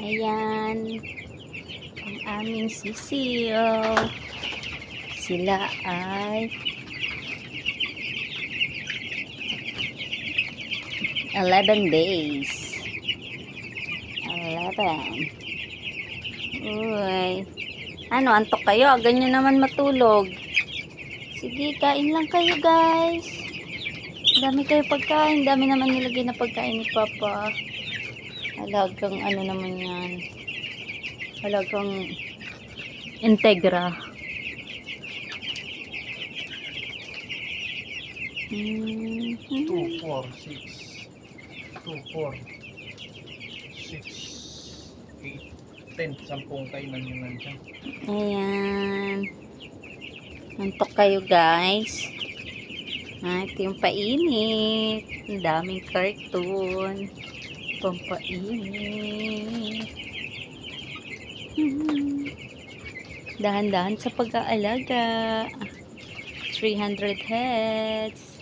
Ayan. Ang aming sisiyo. Sila ay 11 days. 11. Uy. Ano, antok kayo? Ganyan naman matulog. Sige, kain lang kayo, guys. Dami kayo pagkain. Dami naman nilagay na pagkain ni Papa. Halagang ano naman yan. Halagang Integra. 2, 4, 6, 2, 4, 6, 8, 10. 10 kainan yun nandiyan. Ayan. Antok kayo, guys. Ito yung painit. Ang daming cartoon. Pampainit. Dahan-dahan sa pag-aalaga. 300 heads.